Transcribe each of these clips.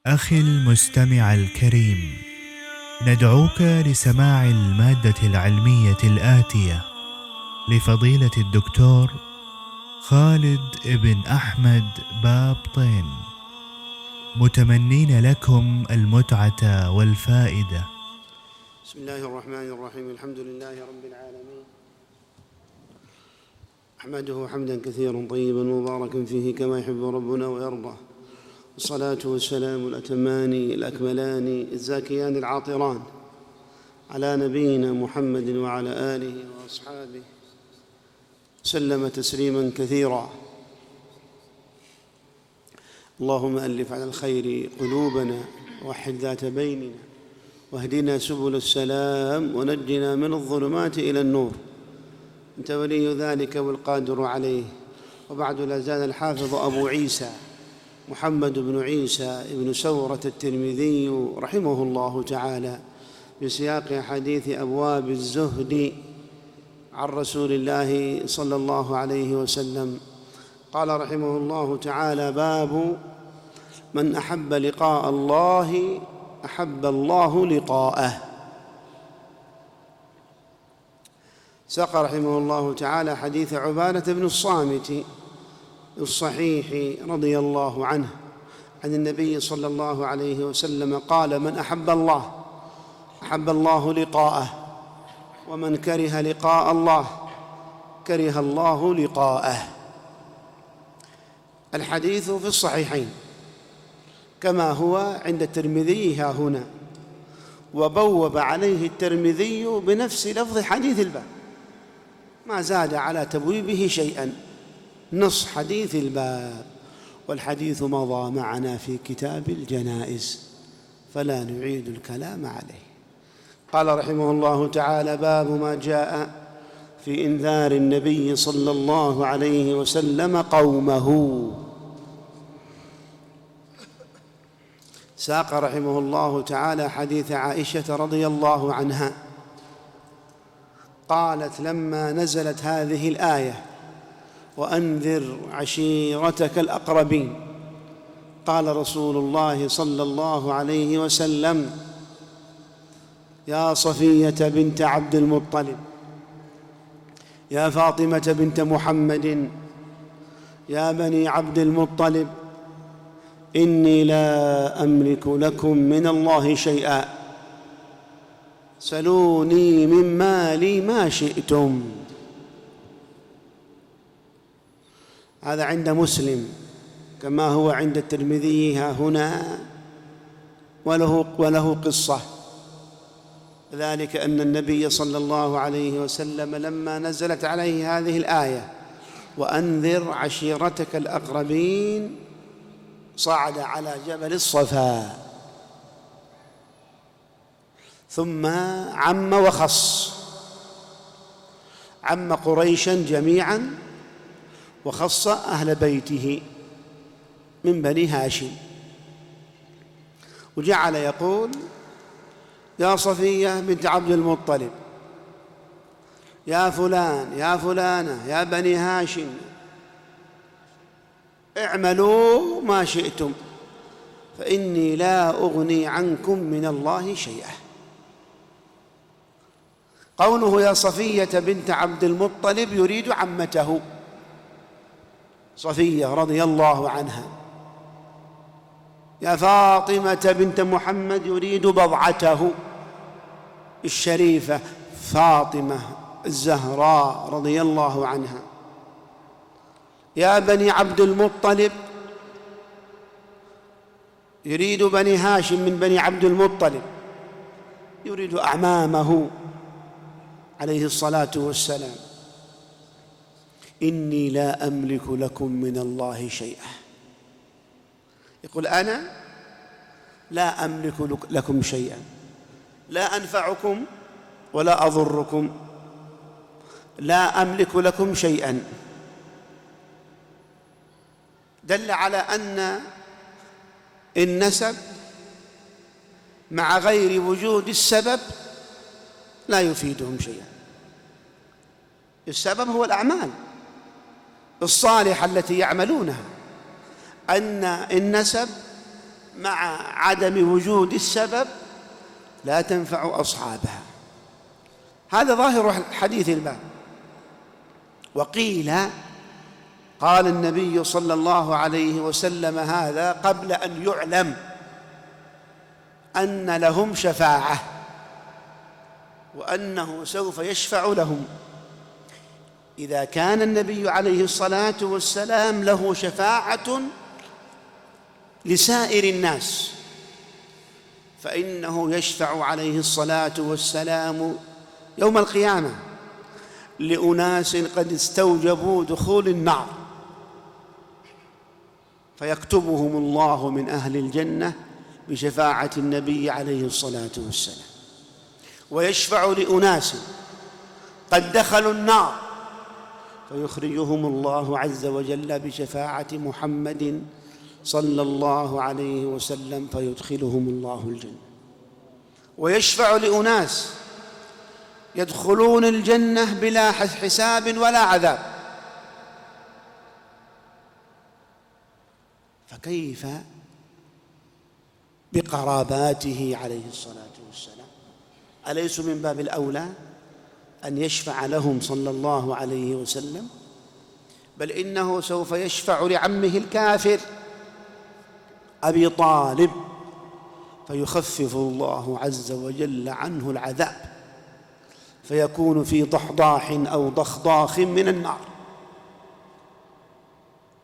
أخي المستمع الكريم، ندعوك لسماع المادة العلمية الآتية لفضيلة الدكتور خالد بن أحمد بابطين، متمنين لكم المتعة والفائدة. بسم الله الرحمن الرحيم. الحمد لله رب العالمين، أحمده حمدا كثيرا طيبا مباركا فيه كما يحب ربنا ويرضى، والصلاة والسلام الأتمان الأكملان الزاكيان العاطران على نبينا محمد وعلى آله وأصحابه سلم تسليما كثيرا. اللهم ألف على الخير قلوبنا، ووحد ذات بيننا، واهدنا سبل السلام، ونجنا من الظلمات إلى النور، أنت ولي ذلك والقادر عليه. وبعد، لا زال الحافظ أبو عيسى محمد بن عيسى بن سورة الترمذي رحمه الله تعالى بسياق حديث أبواب الزهد عن رسول الله صلى الله عليه وسلم. قال رحمه الله تعالى: باب من أحب لقاء الله أحب الله لقاءه. ساق رحمه الله تعالى حديث عبادة بن الصامت الصحيح رضي الله عنه عن النبي صلى الله عليه وسلم قال: من أحب الله أحب الله لقاءه، ومن كره لقاء الله كره الله لقاءه. الحديث في الصحيحين كما هو عند الترمذي ها هنا، وبوب عليه الترمذي بنفس لفظ حديث الباب، ما زاد على تبويبه شيئا، نص حديث الباب. والحديث مضى معنا في كتاب الجنائز فلا نعيد الكلام عليه. قال رحمه الله تعالى: باب ما جاء في إنذار النبي صلى الله عليه وسلم قومه. ساق رحمه الله تعالى حديث عائشة رضي الله عنها قالت: لما نزلت هذه الآية: وأنذر عشيرتك الأقربين، قال رسول الله صلى الله عليه وسلم: يا صفية بنت عبد المطلب، يا فاطمة بنت محمد، يا بني عبد المطلب، إني لا أملك لكم من الله شيئا، سلوني من مالي ما شئتم. هذا عند مسلم كما هو عند الترمذي ها هنا، وله قصة، ذلك أن النبي صلى الله عليه وسلم لما نزلت عليه هذه الآية: وأنذر عشيرتك الأقربين، صعد على جبل الصفا، ثم عم وخص، عم قريشا جميعا وخص أهل بيته من بني هاشم، وجعل يقول: يا صفية بنت عبد المطلب، يا فلان، يا فلانة، يا بني هاشم، اعملوا ما شئتم فإني لا أغني عنكم من الله شيئا. قوله يا صفية بنت عبد المطلب يريد عمته صفية رضي الله عنها، يا فاطمة بنت محمد يريد بضعته الشريفة فاطمة الزهراء رضي الله عنها، يا بني عبد المطلب يريد بني هاشم من بني عبد المطلب، يريد أعمامه عليه الصلاة والسلام. إني لا أملك لكم من الله شيئا، يقول: أنا لا أملك لكم شيئا، لا أنفعكم ولا أضركم، لا أملك لكم شيئا. دل على أن النسب مع غير وجود السبب لا يفيدهم شيئا. السبب هو الأعمال الصالحة التي يعملونها، أن النسب مع عدم وجود السبب لا تنفع أصحابها. هذا ظاهر حديث الباب. وقيل قال النبي صلى الله عليه وسلم هذا قبل أن يعلم أن لهم شفاعة وأنه سوف يشفع لهم. إذا كان النبي عليه الصلاة والسلام له شفاعة لسائر الناس فإنه يشفع عليه الصلاة والسلام يوم القيامة لأناس قد استوجبوا دخول النار، فيكتبهم الله من أهل الجنة بشفاعة النبي عليه الصلاة والسلام. ويشفع لأناس قد دخلوا النار فيخرجهم الله عز وجل بشفاعة محمد صلى الله عليه وسلم فيدخلهم الله الجنة. ويشفع لأناس يدخلون الجنة بلا حساب ولا عذاب، فكيف بقراباته عليه الصلاة والسلام؟ أليس من باب الأولى أن يشفع لهم صلى الله عليه وسلم؟ بل إنه سوف يشفع لعمه الكافر أبي طالب فيخفف الله عز وجل عنه العذاب فيكون في ضحضاح أو ضخضاخ من النار،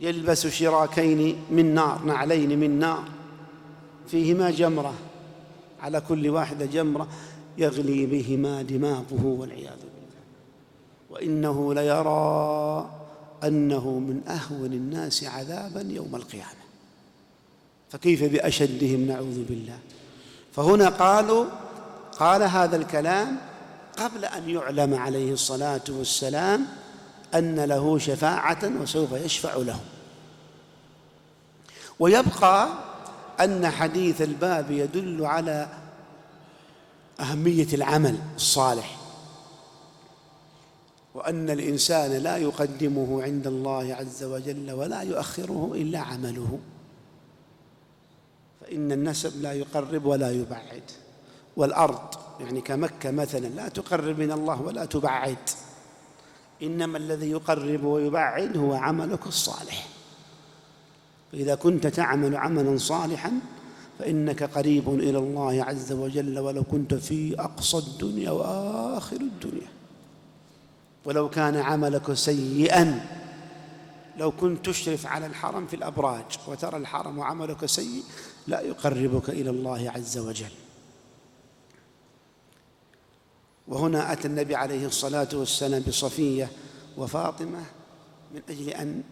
يلبس شراكين من نار، نعلين من نار فيهما جمرة، على كل واحدة جمرة يغلي بهما دماغه والعياذ بالله، وإنه ليرى أنه من أهون الناس عذابا يوم القيامة، فكيف بأشدهم نعوذ بالله. فهنا قال هذا الكلام قبل أن يعلم عليه الصلاة والسلام أن له شفاعة وسوف يشفع لهم. ويبقى أن حديث الباب يدل على أهمية العمل الصالح، وأن الإنسان لا يقدمه عند الله عز وجل ولا يؤخره إلا عمله، فإن النسب لا يقرب ولا يبعد، والأرض يعني كمكة مثلا لا تقرب من الله ولا تبعد، إنما الذي يقرب ويبعد هو عملك الصالح. فإذا كنت تعمل عملا صالحا فإنك قريب إلى الله عز وجل ولو كنت في أقصى الدنيا وآخر الدنيا. ولو كان عملك سيئا، لو كنت تشرف على الحرم في الأبراج وترى الحرم وعملك سيء لا يقربك إلى الله عز وجل. وهنا أتى النبي عليه الصلاة والسلام بصفية وفاطمة من أجل أن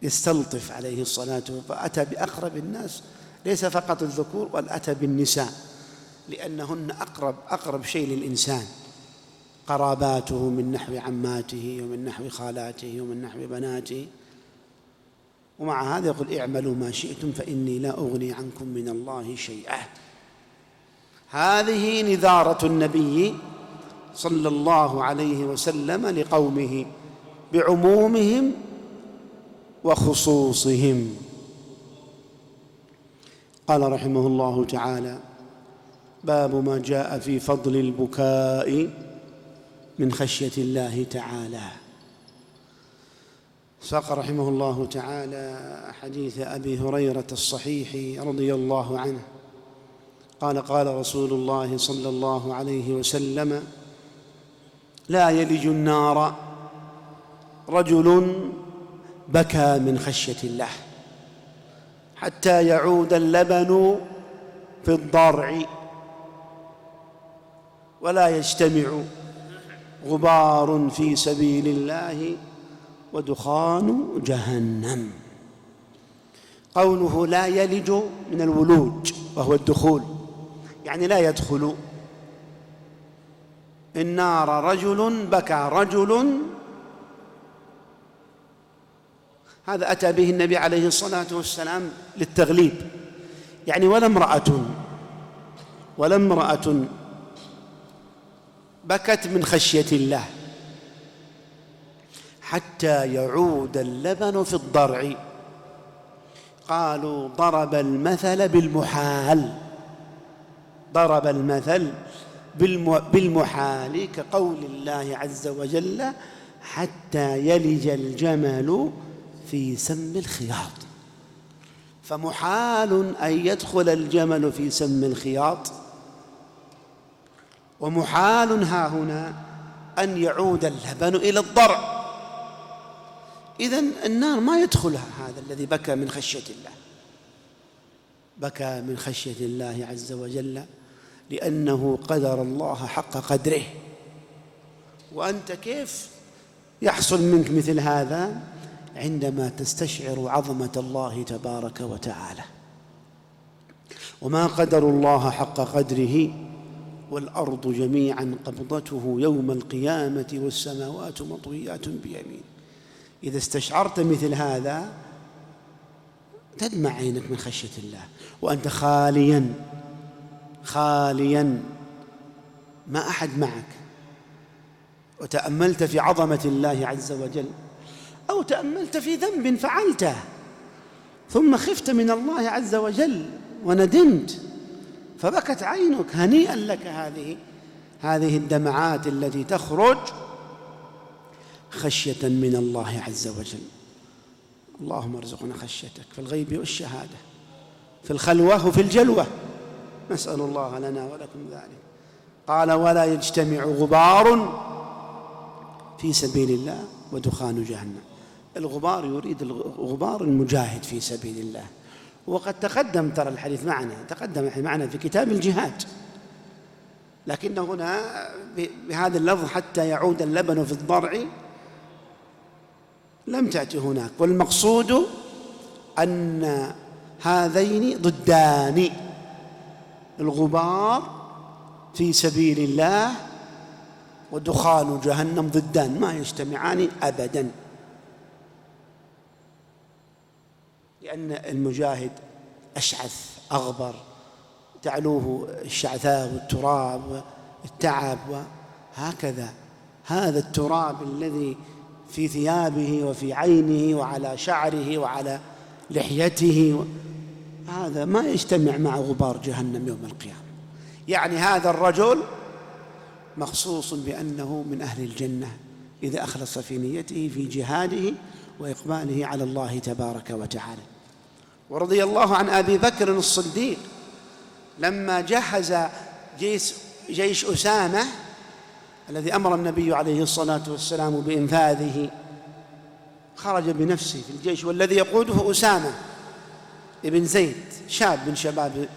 يستلطف عليه الصلاة والسلام، فأتى بأقرب الناس ليس فقط الذكور بل أتى بالنساء، لأنهن أقرب شيء للإنسان، قراباته من نحو عماته ومن نحو خالاته ومن نحو بناته. ومع هذا يقول اعملوا ما شئتم فإني لا أغني عنكم من الله شيئا. هذه نذارة النبي صلى الله عليه وسلم لقومه بعمومهم وخصوصهم. قال رحمه الله تعالى: باب ما جاء في فضل البكاء من خشية الله تعالى. ساق رحمه الله تعالى حديث أبي هريرة الصحيح رضي الله عنه قال: قال رسول الله صلى الله عليه وسلم: لا يلج النار رجل بكى من خشية الله حتى يعود اللبن في الضرع ولا يجتمع غبار في سبيل الله ودخان جهنم. قوله لا يلج من الولوج وهو الدخول، يعني لا يدخل النار رجل بكى، رجل هذا أتى به النبي عليه الصلاة والسلام للتغليب، يعني ولا امرأة بكت من خشية الله حتى يعود اللبن في الضرع. قالوا ضرب المثل بالمحال، ضرب المثل بالمحال كقول الله عز وجل حتى يلج الجمل في سم الخياط. فمحال أن يدخل الجمل في سم الخياط، ومحال ها هنا أن يعود اللبن إلى الضرع. إذن النار ما يدخلها هذا الذي بكى من خشية الله، بكى من خشية الله عز وجل لأنه قدر الله حق قدره. وأنت كيف يحصل منك مثل هذا؟ عندما تستشعر عظمة الله تبارك وتعالى. وما قدر الله حق قدره والأرض جميعا قبضته يوم القيامة والسماوات مطويات بيمينه. إذا استشعرت مثل هذا تدمع عينك من خشية الله، وأنت خاليا ما أحد معك، وتأملت في عظمة الله عز وجل، أو تأملت في ذنب فعلته ثم خفت من الله عز وجل وندمت فبكت عينك. هنيئا لك هذه الدمعات التي تخرج خشية من الله عز وجل. اللهم ارزقنا خشيتك في الغيب والشهادة، في الخلوة وفي الجلوة، نسأل الله لنا ولكم ذلك. قال ولا يجتمع غبار في سبيل الله ودخان جهنم. الغبار يريد الغبار المجاهد في سبيل الله، وقد تقدم ترى الحديث معنا في كتاب الجهاد، لكن هنا بهذا اللفظ حتى يعود اللبن في الضرع لم تأتي هناك. والمقصود أن هذين ضدان، الغبار في سبيل الله ودخان جهنم ضدان، ما يجتمعان أبداً. لأن المجاهد أشعث أغبر، تعلوه الشعثاء والتراب والتعب، وهكذا هذا التراب الذي في ثيابه وفي عينه وعلى شعره وعلى لحيته، هذا ما يجتمع مع غبار جهنم يوم القيامة. يعني هذا الرجل مخصوص بأنه من أهل الجنة إذا أخلص في نيته في جهاده وإقباله على الله تبارك وتعالى. ورضي الله عن أبي بكر الصديق لما جهز جيش أسامة الذي أمر النبي عليه الصلاة والسلام بإنفاذه، خرج بنفسه في الجيش، والذي يقوده أسامة ابن زيد شاب من شباب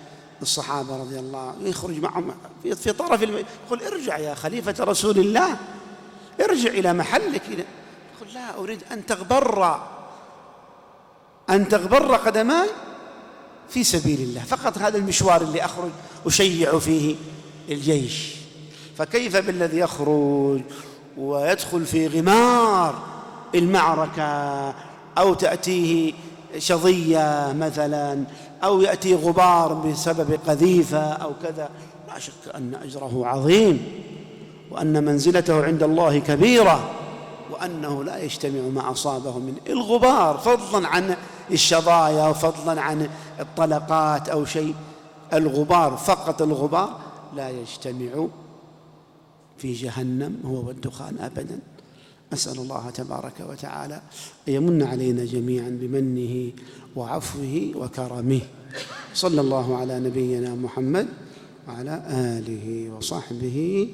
الصحابة رضي الله عنه، يخرج معهم في طرف يقول ارجع يا خليفة رسول الله، ارجع إلى محلك. يقول لا أريد أن تغبر قدماي في سبيل الله، فقط هذا المشوار اللي أخرج أشيع فيه الجيش. فكيف بالذي يخرج ويدخل في غمار المعركة، أو تأتيه شظية مثلا، أو يأتي غبار بسبب قذيفة أو كذا؟ لا شك أن أجره عظيم، وأن منزلته عند الله كبيرة، وأنه لا يجتمع ما أصابه من الغبار، فضلا عن الشظايا وفضلا عن الطلقات أو شيء. الغبار فقط، الغبار لا يجتمع في جهنم هو والدخان أبدا. أسأل الله تبارك وتعالى أن يمن علينا جميعا بمنه وعفوه وكرمه. صلى الله على نبينا محمد وعلى آله وصحبه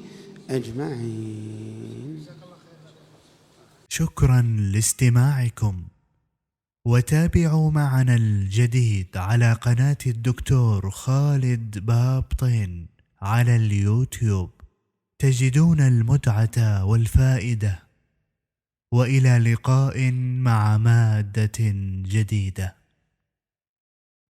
أجمعين. شكرا لاستماعكم، وتابعوا معنا الجديد على قناة الدكتور خالد بابطين على اليوتيوب، تجدون المتعة والفائدة. وإلى لقاء مع مادة جديدة.